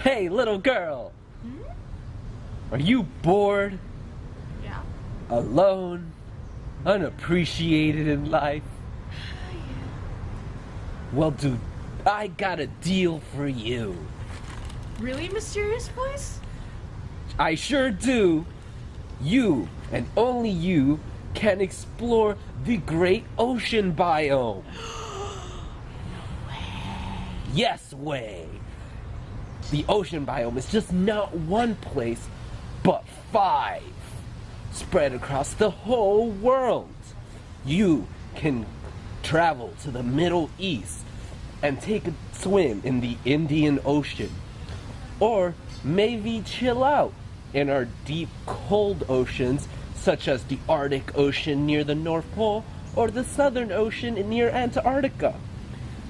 Hey, little girl! Are you bored? Yeah. Alone? Unappreciated in life? Well, dude, I got a deal for you. Really, mysterious voice? I sure do. You, and only you, can explore the Great Ocean Biome. Yes way. The ocean biome is just not one place, but 5, spread across the whole world. You can travel to the Middle East and take a swim in the Indian Ocean, or maybe chill out in our deep, cold oceans, such as the Arctic Ocean near the North Pole, or the Southern Ocean near Antarctica.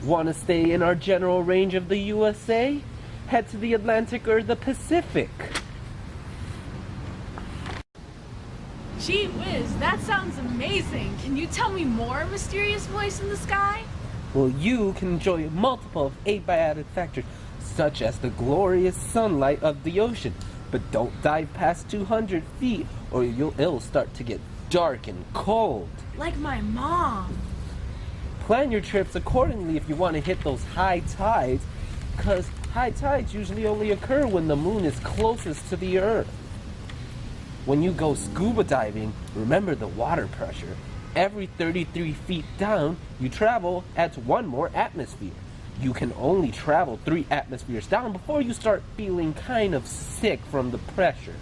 Want to stay in our general range of the USA? Head to the Atlantic or the Pacific. Gee whiz, that sounds amazing. Can you tell me more, mysterious voice in the sky? Well, you can enjoy multiple of abiotic factors, such as the glorious sunlight of the ocean. But don't dive past 200 feet, or it'll start to get dark and cold. Like my mom. Plan your trips accordingly if you want to hit those high tides, because high tides usually only occur when the moon is closest to the earth. When you go scuba diving, remember the water pressure. Every 33 feet down, you travel adds 1 more atmosphere. You can only travel 3 atmospheres down before you start feeling kind of sick from the pressure.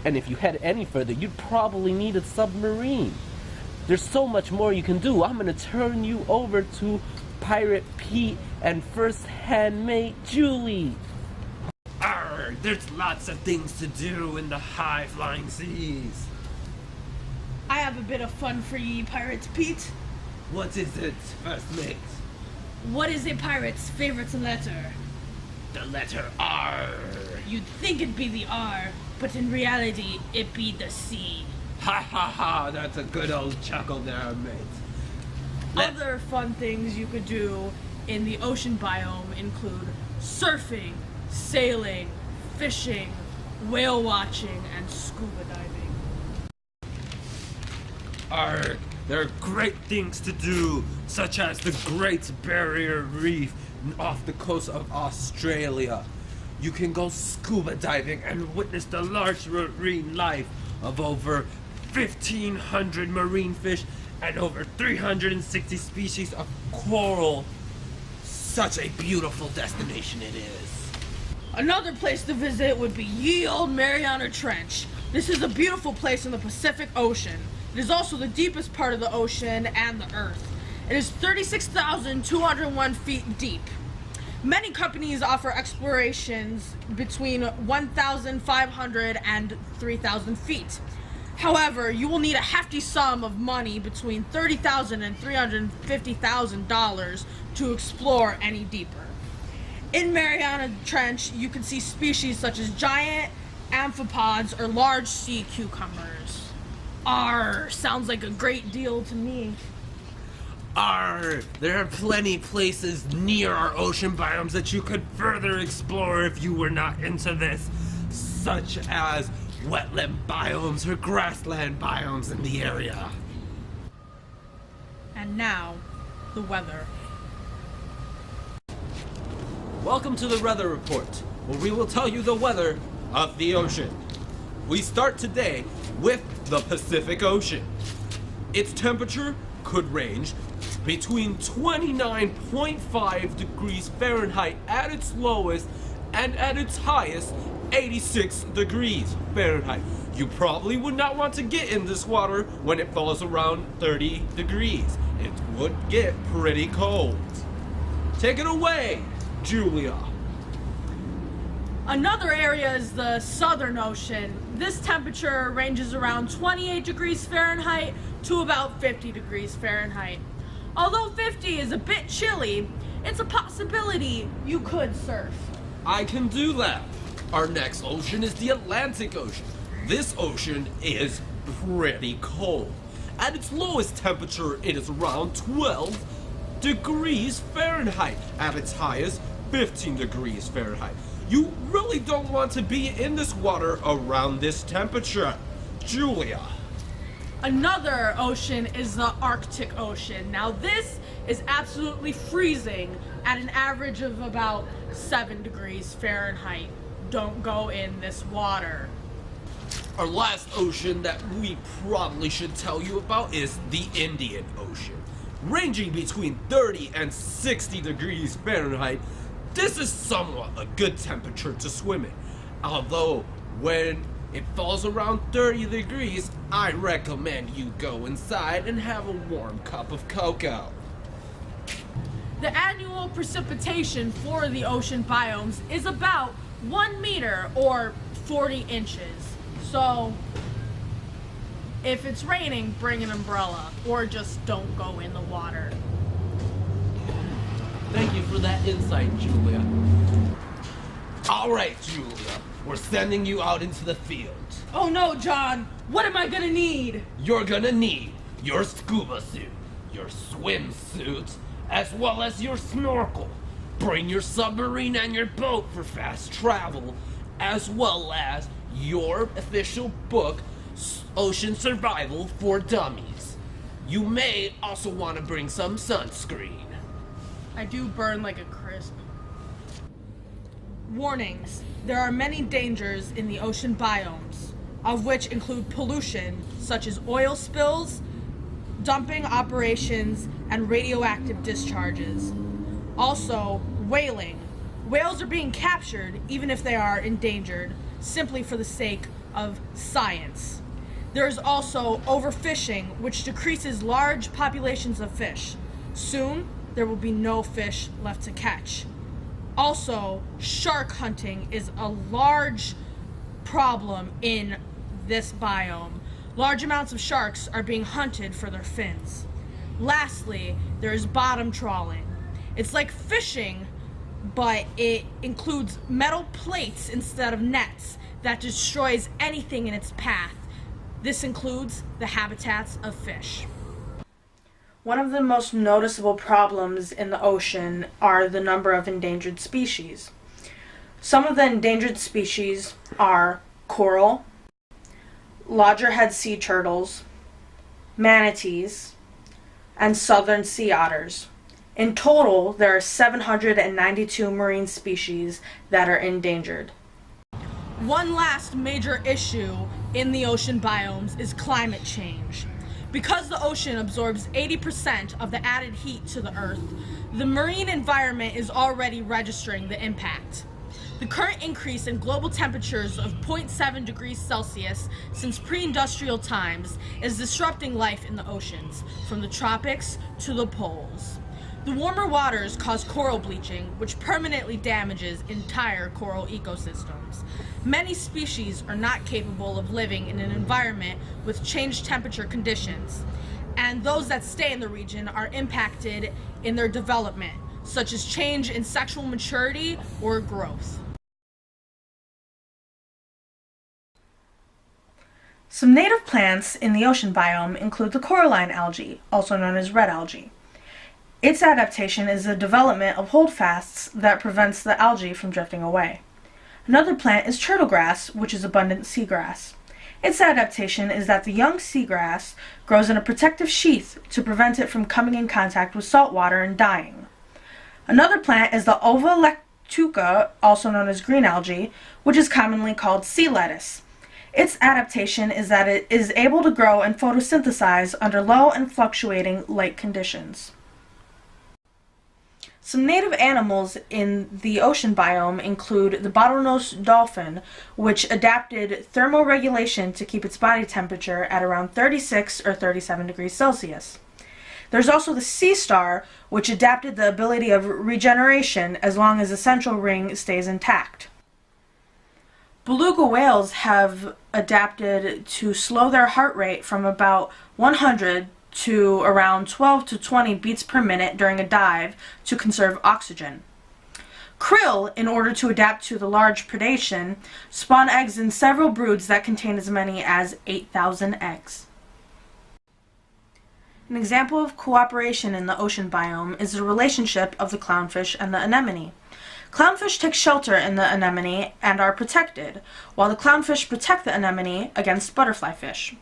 And if you head any further, you'd probably need a submarine. There's so much more you can do. I'm gonna turn you over to Pirate Pete and First Handmate Julie. Arr, there's lots of things to do in the high-flying seas. I have a bit of fun for ye, Pirates Pete. What is it, First Mate? What is a pirate's favorite letter? The letter R. You'd think it'd be the R, but in reality, it be the C. Ha ha ha, that's a good old chuckle there, mate. Other fun things you could do in the ocean biome include surfing, sailing, fishing, whale watching, and scuba diving. Arr, there are great things to do, such as the Great Barrier Reef off the coast of Australia. You can go scuba diving and witness the large marine life of over 1,500 marine fish and over 360 species of coral. Such a beautiful destination it is. Another place to visit would be ye old Mariana Trench. This is a beautiful place in the Pacific Ocean. It is also the deepest part of the ocean and the Earth. It is 36,201 feet deep. Many companies offer explorations between 1,500 and 3,000 feet. However, you will need a hefty sum of money between $30,000 and $350,000 to explore any deeper. In Mariana Trench, you can see species such as giant amphipods or large sea cucumbers. Arr, sounds like a great deal to me. Arr, there are plenty places near our ocean biomes that you could further explore if you were not into this, such as wetland biomes or grassland biomes in the area. And now, the weather. Welcome to the Weather Report, where we will tell you the weather of the ocean. We start today with the Pacific Ocean. Its temperature could range between 29.5 degrees Fahrenheit at its lowest and at its highest 86 degrees Fahrenheit. You probably would not want to get in this water when it falls around 30 degrees. It would get pretty cold. Take it away, Julia. Another area is the Southern Ocean. This temperature ranges around 28 degrees Fahrenheit to about 50 degrees Fahrenheit. Although 50 is a bit chilly, it's a possibility you could surf. I can do that. Our next ocean is the Atlantic Ocean. This ocean is pretty cold. At its lowest temperature, it is around 12 degrees Fahrenheit. At its highest, 15 degrees Fahrenheit. You really don't want to be in this water around this temperature, Julia. Another ocean is the Arctic Ocean. Now this is absolutely freezing at an average of about 7 degrees Fahrenheit. Don't go in this water. Our last ocean that we probably should tell you about is the Indian Ocean. Ranging between 30 and 60 degrees Fahrenheit, this is somewhat a good temperature to swim in. Although, when it falls around 30 degrees, I recommend you go inside and have a warm cup of cocoa. The annual precipitation for the ocean biomes is about 1 meter or 40 inches. So, if it's raining, bring an umbrella or just don't go in the water. Thank you for that insight, Julia. Alright, Julia, we're sending you out into the field. Oh no, John! What am I gonna need? You're gonna need your scuba suit, your swimsuit, as well as your snorkel. Bring your submarine and your boat for fast travel, as well as your official book, Ocean Survival for Dummies. You may also want to bring some sunscreen. I do burn like a crisp. Warnings. There are many dangers in the ocean biomes, of which include pollution, such as oil spills, dumping operations, and radioactive discharges. Also, whaling. Whales are being captured, even if they are endangered, simply for the sake of science. There is also overfishing, which decreases large populations of fish. Soon, there will be no fish left to catch. Also, shark hunting is a large problem in this biome. Large amounts of sharks are being hunted for their fins. Lastly, there is bottom trawling. It's like fishing, but it includes metal plates instead of nets that destroys anything in its path. This includes the habitats of fish. One of the most noticeable problems in the ocean are the number of endangered species. Some of the endangered species are coral, loggerhead sea turtles, manatees, and southern sea otters. In total, there are 792 marine species that are endangered. One last major issue in the ocean biomes is climate change. Because the ocean absorbs 80% of the added heat to the Earth, the marine environment is already registering the impact. The current increase in global temperatures of 0.7 degrees Celsius since pre-industrial times is disrupting life in the oceans, from the tropics to the poles. The warmer waters cause coral bleaching, which permanently damages entire coral ecosystems. Many species are not capable of living in an environment with changed temperature conditions, and those that stay in the region are impacted in their development, such as change in sexual maturity or growth. Some native plants in the ocean biome include the coralline algae, also known as red algae. Its adaptation is the development of holdfasts that prevents the algae from drifting away. Another plant is turtlegrass, which is abundant seagrass. Its adaptation is that the young seagrass grows in a protective sheath to prevent it from coming in contact with salt water and dying. Another plant is the Ova lactuca, also known as green algae, which is commonly called sea lettuce. Its adaptation is that it is able to grow and photosynthesize under low and fluctuating light conditions. Some native animals in the ocean biome include the bottlenose dolphin, which adapted thermoregulation to keep its body temperature at around 36 or 37 degrees Celsius. There's also the sea star, which adapted the ability of regeneration as long as the central ring stays intact. Beluga whales have adapted to slow their heart rate from about 100 to around 12 to 20 beats per minute during a dive to conserve oxygen. Krill, in order to adapt to the large predation, spawn eggs in several broods that contain as many as 8,000 eggs. An example of cooperation in the ocean biome is the relationship of the clownfish and the anemone. Clownfish take shelter in the anemone and are protected, while the clownfish protect the anemone against butterfly fish.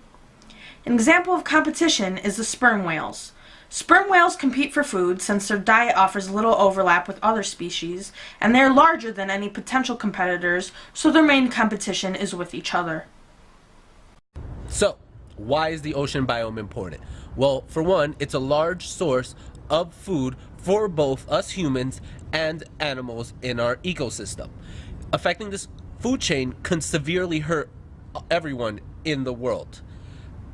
An example of competition is the sperm whales. Sperm whales compete for food since their diet offers little overlap with other species, and they are larger than any potential competitors, so their main competition is with each other. So, why is the ocean biome important? Well, for one, it's a large source of food for both us humans and animals in our ecosystem. Affecting this food chain can severely hurt everyone in the world.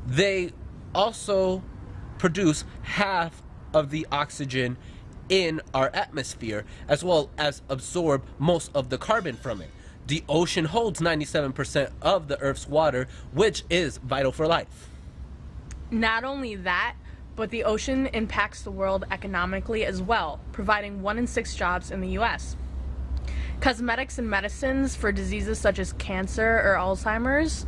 They also produce half of the oxygen in our atmosphere, as well as absorb most of the carbon from it. The ocean holds 97% of the Earth's water, which is vital for life. Not only that, but the ocean impacts the world economically as well, providing 1 in 6 jobs in the US. Cosmetics and medicines for diseases such as cancer or Alzheimer's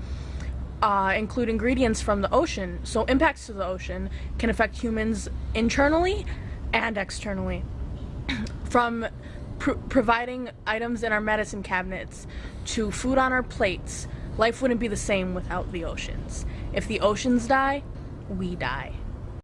include ingredients from the ocean, so impacts to the ocean can affect humans internally and externally. From providing items in our medicine cabinets to food on our plates, life wouldn't be the same without the oceans. If the oceans die, we die.